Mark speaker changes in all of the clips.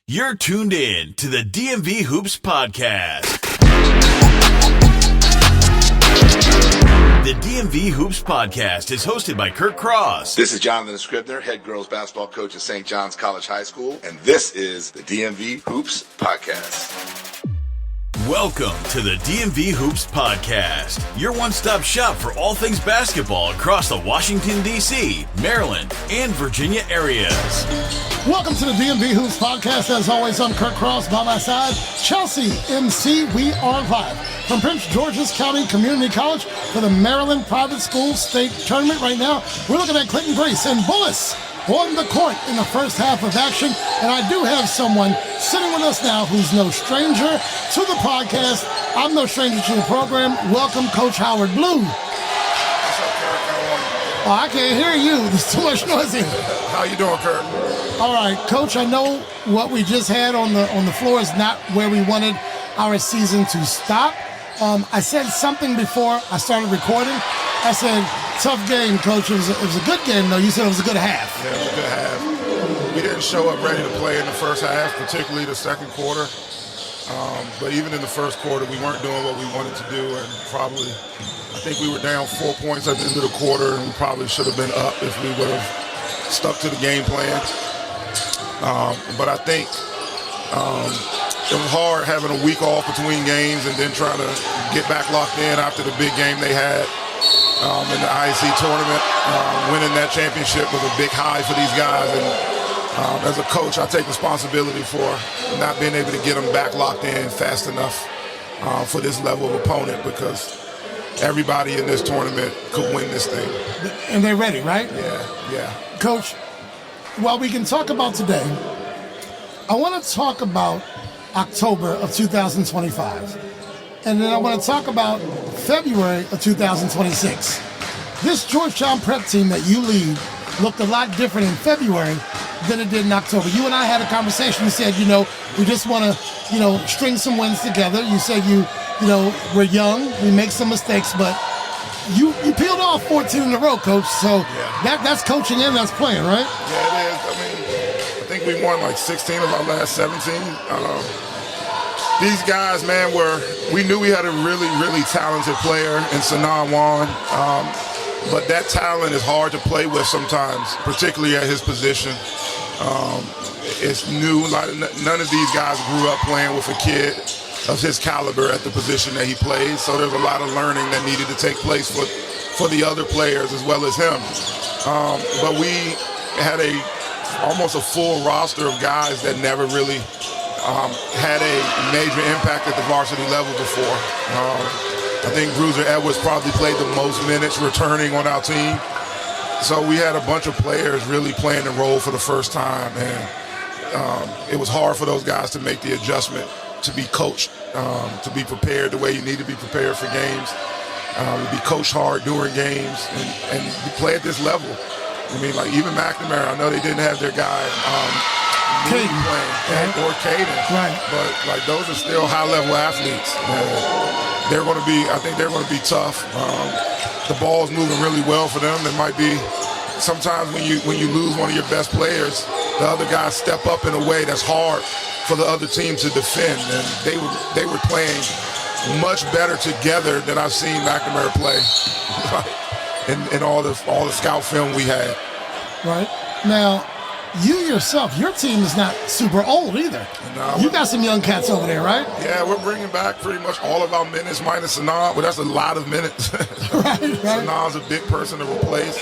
Speaker 1: You're tuned in to the DMV Hoops Podcast. The DMV Hoops Podcast is hosted by Kurt Cross.
Speaker 2: This is Jonathan Scribner, head girls basketball coach at St. John's College High School, and this is the DMV Hoops Podcast.
Speaker 1: Welcome to the DMV Hoops Podcast, your one-stop shop for all things basketball across the Washington, D.C., Maryland, and Virginia areas.
Speaker 3: Welcome to the DMV Hoops Podcast. As always, I'm Kurt Cross. By my side, Chelsie, MC. We are live from Prince George's County Community College for the Maryland Private School State Tournament. Right now, we're looking at Clinton Grace and Bullis on the court in the first half of action. And I do have someone sitting with us now who's no stranger to the podcast. I'm no stranger to the program. Welcome, Coach Howard Blue.
Speaker 4: What's up, Kurt? How are you?
Speaker 3: Oh, I can't hear you. There's too much noise here.
Speaker 4: How you doing, Kurt?
Speaker 3: All right, Coach, I know what we just had on the floor is not where we wanted our season to stop. I said something before I started recording. I said, tough game, Coach. It was a good game, though. You said it was a good half.
Speaker 4: Yeah, it was a good half. We didn't show up ready to play in the first half, particularly the second quarter. But even in the first quarter, we weren't doing what we wanted to do. And probably, I think we were down 4 points at the end of the quarter, and we probably should have been up if we would have stuck to the game plan. But I think it was hard having a week off between games and then trying to get back locked in after the big game they had in the IAC tournament. Winning that championship was a big high for these guys. And as a coach, I take responsibility for not being able to get them back locked in fast enough for this level of opponent, because everybody in this tournament could win this thing.
Speaker 3: And they're ready, right?
Speaker 4: Yeah.
Speaker 3: Coach, while we can talk about today, I want to talk about October of 2025. And then I want to talk about February of 2026. This Georgetown Prep team that you lead looked a lot different in February than it did in October. You and I had a conversation. You said, we just want to, string some wins together. You said, we're young, we make some mistakes, but you peeled off 14 in a row, Coach. So that's coaching and that's playing, right?
Speaker 4: Yeah, it is. I think we won like 16 of our last 17. These guys, man, we knew we had a really, really talented player in Sanan Wan. But that talent is hard to play with sometimes, particularly at his position. It's new. None of these guys grew up playing with a kid of his caliber at the position that he plays. So there's a lot of learning that needed to take place for the other players as well as him. But we had almost a full roster of guys that never really had a major impact at the varsity level before. I think Bruiser Edwards probably played the most minutes returning on our team. So we had a bunch of players really playing the role for the first time. And it was hard for those guys to make the adjustment to be coached, to be prepared the way you need to be prepared for games, to be coached hard during games, and play at this level. I mean, like even McNamara, I know they didn't have their guy playing, or Caden,
Speaker 3: right?
Speaker 4: But like those are still high-level athletes. I think they're going to be tough. The ball's moving really well for them. There might be sometimes when you lose one of your best players, the other guys step up in a way that's hard for the other team to defend, and they were playing much better together than I've seen McNamara play in all the scout film we had.
Speaker 3: Right. Now, you yourself, your team is not super old either.
Speaker 4: No,
Speaker 3: you got some young cats over there, right?
Speaker 4: Yeah, we're bringing back pretty much all of our minutes minus Sanan, but that's a lot of minutes.
Speaker 3: right.
Speaker 4: Sanan's a big person to replace.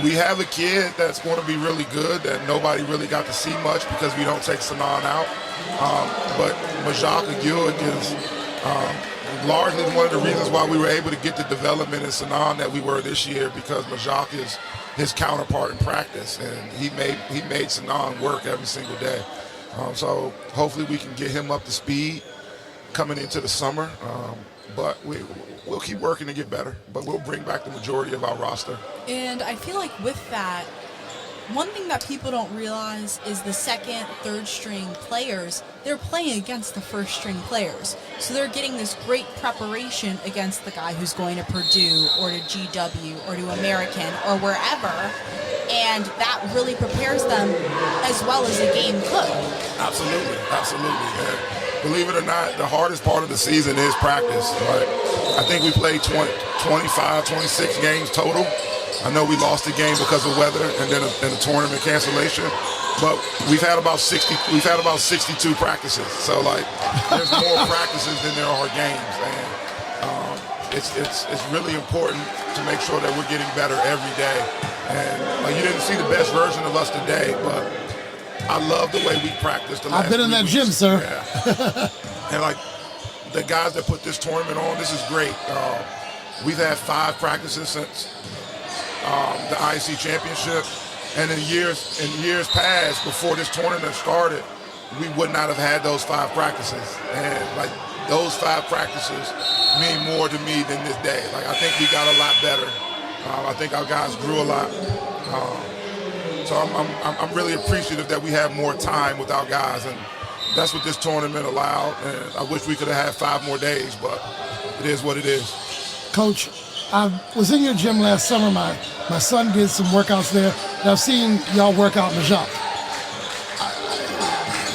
Speaker 4: We have a kid that's going to be really good that nobody really got to see much because we don't take Sanan out. But Majak Aguilik is largely one of the reasons why we were able to get the development in Sanan that we were this year, because Majak is his counterpart in practice, and he made Sanan work every single day. So hopefully we can get him up to speed coming into the summer. But we'll keep working to get better, but we'll bring back the majority of our roster.
Speaker 5: And I feel like with that, one thing that people don't realize is the second, third string players, they're playing against the first string players. So they're getting this great preparation against the guy who's going to Purdue or to GW or to American or wherever. and that really prepares them as well as a game could.
Speaker 4: Absolutely. And believe it or not, the hardest part of the season is practice. Right? I think we played 25, 26 games total. I know we lost a game because of weather and then a tournament cancellation, but we've had about 62 practices. So like, there's more practices than there are games, and it's really important to make sure that we're getting better every day. And you didn't see the best version of us today, but I love the way we practiced the last
Speaker 3: I've been in that
Speaker 4: weeks.
Speaker 3: gym, sir.
Speaker 4: Yeah. And like the guys that put this tournament on, this is great. We've had 5 practices since the IAC Championship, and in years past, before this tournament started, we would not have had those 5 practices. And like those 5 practices mean more to me than this day. Like I think we got a lot better. I think our guys grew a lot. So I'm really appreciative that we have more time with our guys, and that's what this tournament allowed. And I wish we could have had 5 more days, but it is what it is.
Speaker 3: Coach, I was in your gym last summer. My son did some workouts there, and I've seen y'all work out Majak.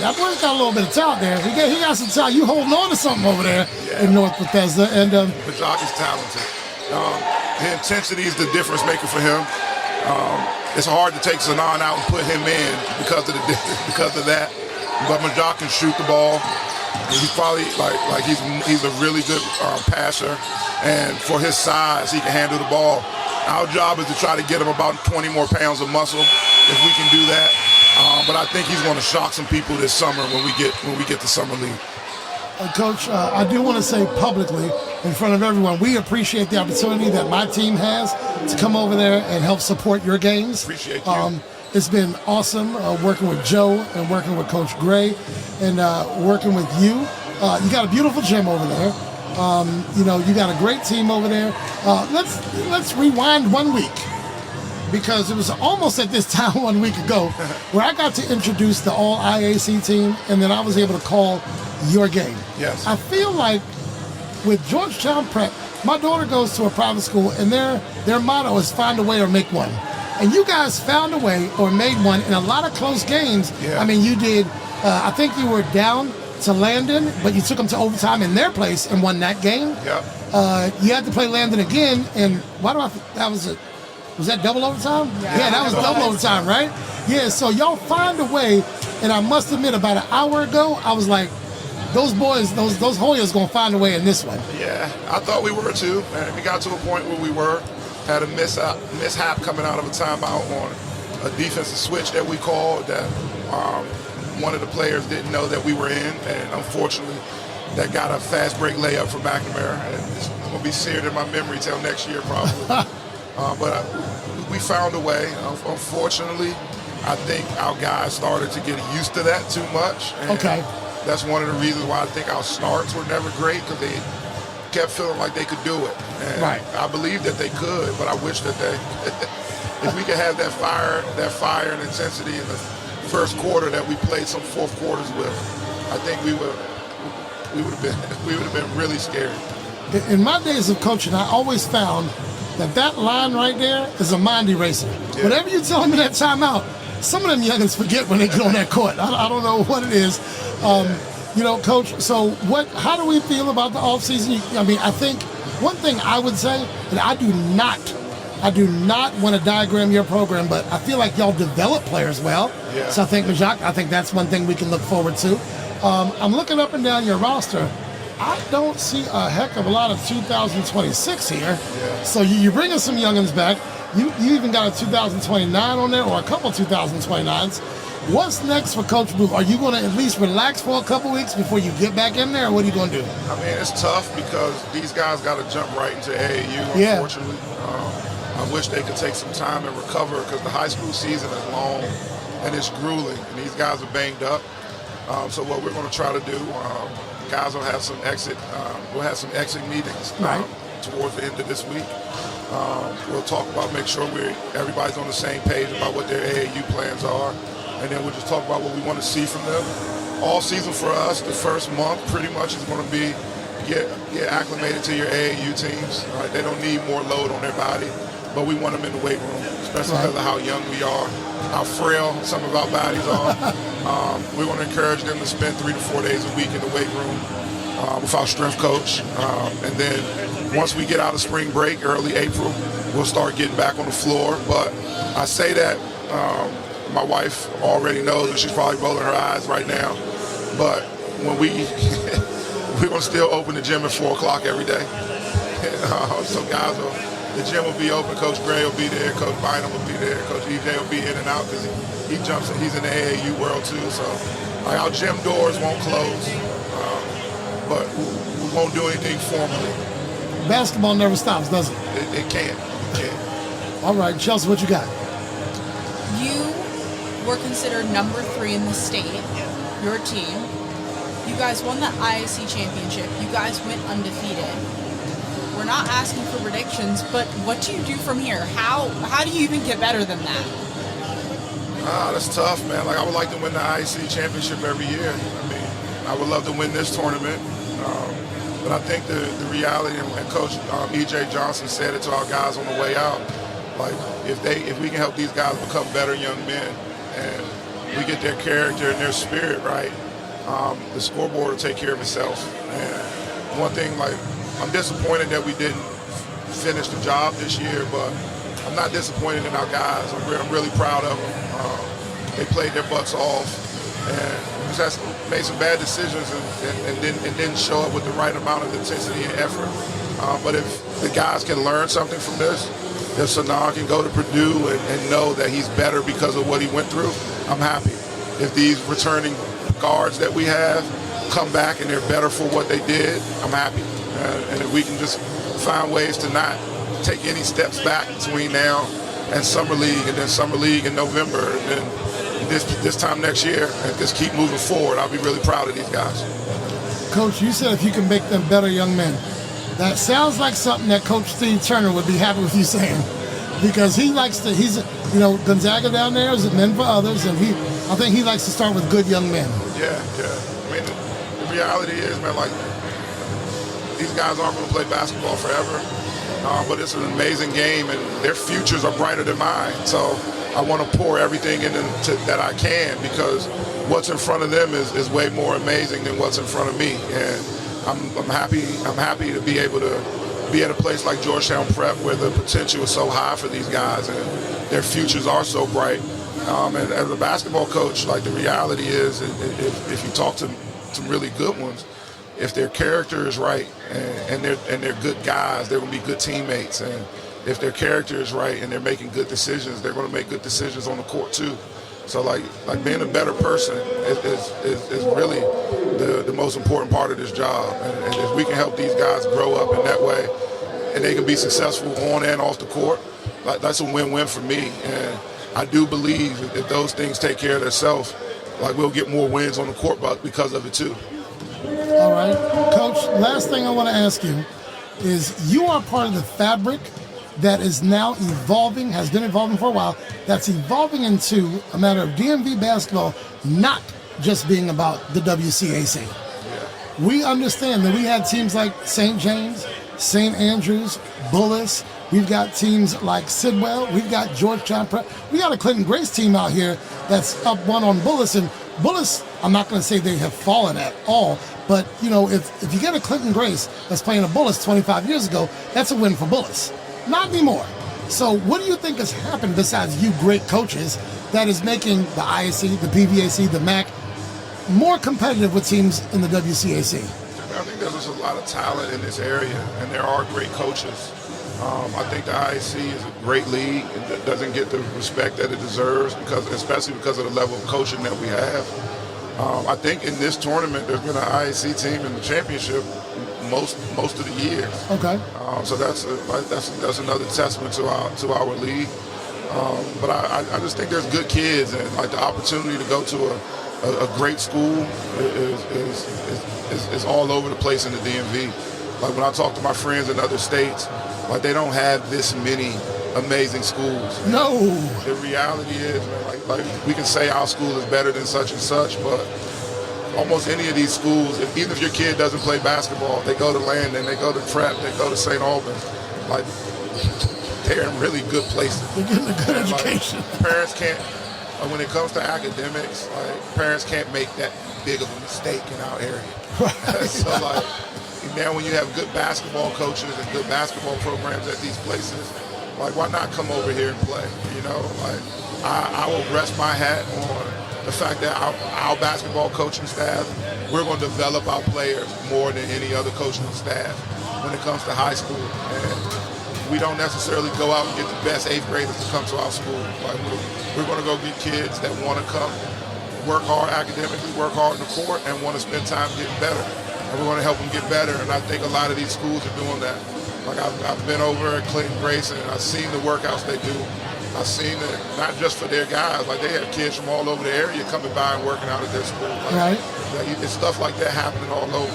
Speaker 3: That boy's got a little bit of talent there. He got some talent. You holding on to something over there in North Bethesda. And
Speaker 4: Majak is talented. The intensity is the difference maker for him. It's hard to take Zanon out and put him in because of that. But Majak can shoot the ball. He's probably like he's a really good passer, and for his size, he can handle the ball. Our job is to try to get him about 20 more pounds of muscle if we can do that. But I think he's going to shock some people this summer when we get to summer league.
Speaker 3: Coach, I do want to say publicly in front of everyone, we appreciate the opportunity that my team has to come over there and help support your games.
Speaker 4: Appreciate you.
Speaker 3: It's been awesome working with Joe and working with Coach Gray and working with you. You got a beautiful gym over there. You got a great team over there. Let's rewind 1 week, because it was almost at this time 1 week ago where I got to introduce the all IAC team, and then I was able to call your game.
Speaker 4: Yes.
Speaker 3: I feel like with Georgetown Prep, my daughter goes to a private school, and their motto is find a way or make one. And you guys found a way or made one in a lot of close games. Yeah. I mean, you did, I think you were down to Landon, but you took them to overtime in their place and won that game.
Speaker 4: Yeah.
Speaker 3: You had to play Landon again, and was that double overtime? Yeah, that was double overtime, right? Yeah, so y'all find a way, and I must admit, about an hour ago, I was like, those boys, those Hoyas gonna find a way in this one.
Speaker 4: Yeah, I thought we were too, and we got to a point where we had a mishap coming out of a timeout on a defensive switch that we called that one of the players didn't know that we were in, and unfortunately that got a fast break layup from McNamara, and it's going to be seared in my memory till next year probably. But we found a way. Unfortunately, I think our guys started to get used to that too much. And that's one of the reasons why I think our starts were never great, because they kept feeling like they could do it. And I believe that they could, but I wish that if we could have that fire and intensity in the first quarter that we played some fourth quarters with, I think we would have been really scary.
Speaker 3: In my days of coaching, I always found that line right there is a mind eraser. Yeah. Whatever you tell them in that timeout, some of them youngins forget when they get on that court. I don't know what it is. Coach, so how do we feel about the offseason? I mean, I think one thing I would say, and I do not want to diagram your program, but I feel like y'all develop players well.
Speaker 4: Yeah.
Speaker 3: So I think that's one thing we can look forward to. I'm looking up and down your roster. I don't see a heck of a lot of 2026 here.
Speaker 4: Yeah.
Speaker 3: So you bring us some youngins back. You even got a 2029 on there, or a couple 2029s. What's next for Coach Blue? Are you going to at least relax for a couple weeks before you get back in there, or what are you going to do?
Speaker 4: I mean, it's tough because these guys got to jump right into AAU, unfortunately. I wish they could take some time and recover, because the high school season is long and it's grueling, and these guys are banged up. So what we're going to try to do, guys will have some exit. We'll have some exit meetings towards the end of this week. We'll talk about, make sure everybody's on the same page about what their AAU plans are, and then we'll just talk about what we want to see from them. All season for us, the first month pretty much is going to be get acclimated to your AAU teams. Right? They don't need more load on their body. but we want them in the weight room, especially because of how young we are, how frail some of our bodies are. We want to encourage them to spend 3 to 4 days a week in the weight room with our strength coach. And then once we get out of spring break, early April, we'll start getting back on the floor. But I say that my wife already knows, and she's probably rolling her eyes right now. But when we're going to still open the gym at 4 o'clock every day. So guys, the gym will be open. Coach Gray will be there. Coach Bynum will be there. Coach EJ will be in and out because he jumps in. He's in the AAU world too. So our gym doors won't close, but we won't do anything formally.
Speaker 3: Basketball never stops, does it?
Speaker 4: It can't. It can't.
Speaker 3: All right, Chelsie, what you got?
Speaker 5: You were considered number 3 in the state, your team. You guys won the IAC Championship. You guys went undefeated. We're not asking for predictions, but what do you do from here? How do you even get better than that?
Speaker 4: That's tough, man. Like, I would like to win the IAC Championship every year. I mean, I would love to win this tournament. But I think the reality, and Coach EJ Johnson said it to our guys on the way out, like, if we can help these guys become better young men and we get their character and their spirit right, the scoreboard will take care of itself. And one thing, like, I'm disappointed that we didn't finish the job this year, but I'm not disappointed in our guys. I'm really proud of them. They played their butts off and just made some bad decisions and didn't show up with the right amount of intensity and effort. But if the guys can learn something from this, if Sanaa can go to Purdue and know that he's better because of what he went through, I'm happy. If these returning guards that we have come back and they're better for what they did, I'm happy. And if we can just find ways to not take any steps back between now and Summer League, and then Summer League in November, and then this time next year, and just keep moving forward, I'll be really proud of these guys. Coach,
Speaker 3: you said if you can make them better young men. That sounds like something that Coach Steve Turner would be happy with you saying, because he likes to. Gonzaga down there is men for others, and I think he likes to start with good young men.
Speaker 4: Yeah. I mean, the reality is, man, like, these guys aren't going to play basketball forever, but it's an amazing game, and their futures are brighter than mine. So I want to pour everything into that I can, because what's in front of them is way more amazing than what's in front of me. And I'm happy to be able to be at a place like Georgetown Prep where the potential is so high for these guys and their futures are so bright. And as a basketball coach, like, the reality is, if you talk to some really good ones, if their character is right and they're good guys, they're going to be good teammates. And if their character is right and they're making good decisions, they're going to make good decisions on the court too. So like being a better person is really the most important part of this job. And if we can help these guys grow up in that way and they can be successful on and off the court, like, that's a win-win for me. And I do believe if those things take care of themselves, like, we'll get more wins on the court because of it too.
Speaker 3: All right. Coach, last thing I want to ask you is, you are part of the fabric that is now evolving, has been evolving for a while, that's evolving into a matter of DMV basketball not just being about the WCAC.
Speaker 4: Yeah.
Speaker 3: We understand that we had teams like St. James, St. Andrews, Bullis. We've got teams like Sidwell. We've got Georgetown Prep. We got a Clinton Grace team out here that's up one on Bullis. And Bullis, I'm not going to say they have fallen at all, but, if you get a Clinton Grace that's playing a Bullis 25 years ago, that's a win for Bullis. Not anymore. So what do you think has happened, besides you great coaches, that is making the IAC, the PVAC, the MAC more competitive with teams in the WCAC?
Speaker 4: I think there's just a lot of talent in this area, and there are great coaches. I think the IAC is a great league. It doesn't get the respect that it deserves, especially because of the level of coaching that we have. I think in this tournament, there's been an IAC team in the championship most of the years.
Speaker 3: Okay.
Speaker 4: So that's another testament to our league. But I just think there's good kids, and, like, the opportunity to go to a great school is all over the place in the DMV. Like, when I talk to my friends in other states, like, they don't have this many amazing schools.
Speaker 3: No.
Speaker 4: The reality is, like we can say our school is better than such and such, but almost any of these schools, even if your kid doesn't play basketball, they go to Landon, they go to Prep, they go to St. Albans. Like, they're in really good places.
Speaker 3: They're getting a good education.
Speaker 4: Parents can't, when it comes to academics, parents can't make that big of a mistake in our area.
Speaker 3: Right.
Speaker 4: So now when you have good basketball coaches and good basketball programs at these places, why not come over here and play? I will rest my hat on the fact that our basketball coaching staff, we're going to develop our players more than any other coaching staff when it comes to high school. And we don't necessarily go out and get the best 8th graders to come to our school. We're going to go get kids that want to come, work hard academically, work hard in the court, and want to spend time getting better. And we're going to help them get better. And I think a lot of these schools are doing that. I've been over at Clayton Grace, and I've seen the workouts they do. I've seen it not just for their guys. They have kids from all over the area coming by and working out at their school.
Speaker 3: Right.
Speaker 4: It's stuff like that happening all over.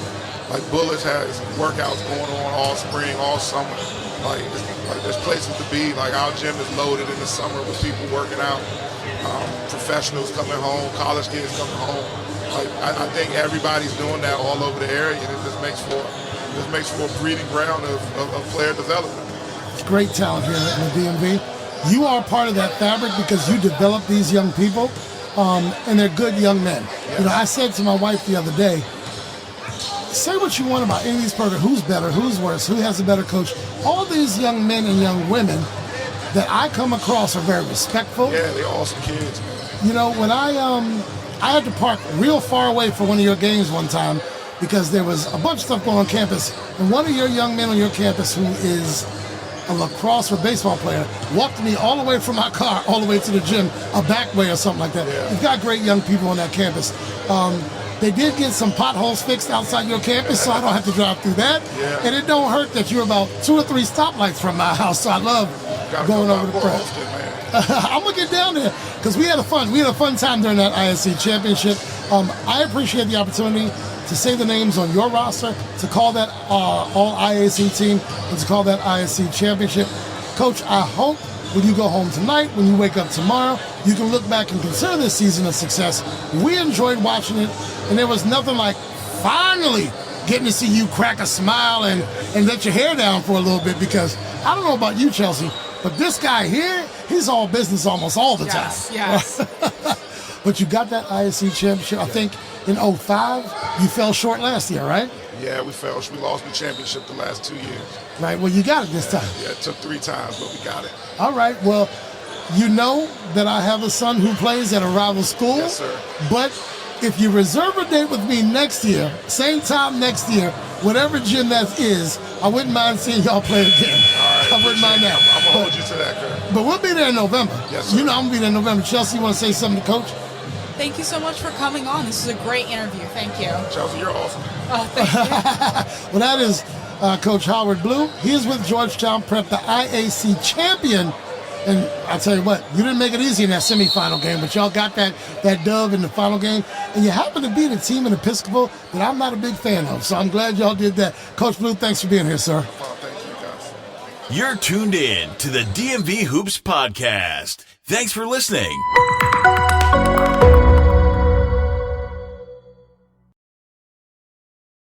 Speaker 4: Bullets has workouts going on all spring, all summer. There's places to be. Our gym is loaded in the summer with people working out, professionals coming home, college kids coming home. I think everybody's doing that all over the area, and it just makes for a breeding ground of player development.
Speaker 3: It's great talent here in the DMV. You are part of that fabric because you develop these young people, and they're good young men. Yes. I said to my wife the other day, say what you want about any of these programs, who's better, who's worse, who has a better coach. All these young men and young women that I come across are very respectful.
Speaker 4: Yeah, they're awesome kids, man.
Speaker 3: When I had to park real far away for one of your games one time because there was a bunch of stuff going on campus, and one of your young men on your campus who is a lacrosse or baseball player walked me all the way from my car all the way to the gym, a back way or something like that. Yeah. You've got great young people on that campus. They did get some potholes fixed outside your campus, so I don't have to drive through that.
Speaker 4: Yeah.
Speaker 3: And it don't hurt that you're about 2 or 3 stoplights from my house, so I love going over the prep. I'm going to get down there because we had a fun time during that IAC Championship. I appreciate the opportunity to say the names on your roster, to call that all IAC team, and to call that IAC Championship. Coach, I hope when you go home tonight, when you wake up tomorrow, you can look back and consider this season a success. We enjoyed watching it, and there was nothing like finally getting to see you crack a smile and let your hair down for a little bit, because I don't know about you, Chelsie, but this guy here, he's all business almost all the time.
Speaker 5: Yes.
Speaker 3: But you got that IAC Championship, I think, in 2005. You fell short last year, right?
Speaker 4: Yeah, we lost the championship the last 2 years.
Speaker 3: Right, well, you got it this time.
Speaker 4: Yeah, it took 3 times, but we got it.
Speaker 3: All right, well, you know that I have a son who plays at a rival school.
Speaker 4: Yes, sir.
Speaker 3: But if you reserve a date with me next year, same time next year, whatever gym that is, I wouldn't mind seeing y'all play again.
Speaker 4: All right,
Speaker 3: I wouldn't mind that.
Speaker 4: I'm going to hold you to that, girl.
Speaker 3: But we'll be there in November.
Speaker 4: Yes, sir.
Speaker 3: I'm going to be there in November. Chelsie, you want to say something to Coach?
Speaker 5: Thank you so much for coming on. This is a great interview. Thank you.
Speaker 4: Chelsie, you're awesome.
Speaker 5: Oh, thank you.
Speaker 3: Well, that is Coach Howard Blue. He is with Georgetown Prep, the IAC champion. And I'll tell you what, you didn't make it easy in that semifinal game, but y'all got that dub in the final game. And you happen to beat a team in Episcopal that I'm not a big fan of. So I'm glad y'all did that. Coach Blue, thanks for being here, sir.
Speaker 4: Well, thank you, guys.
Speaker 1: You're tuned in to the DMV Hoops Podcast. Thanks for listening.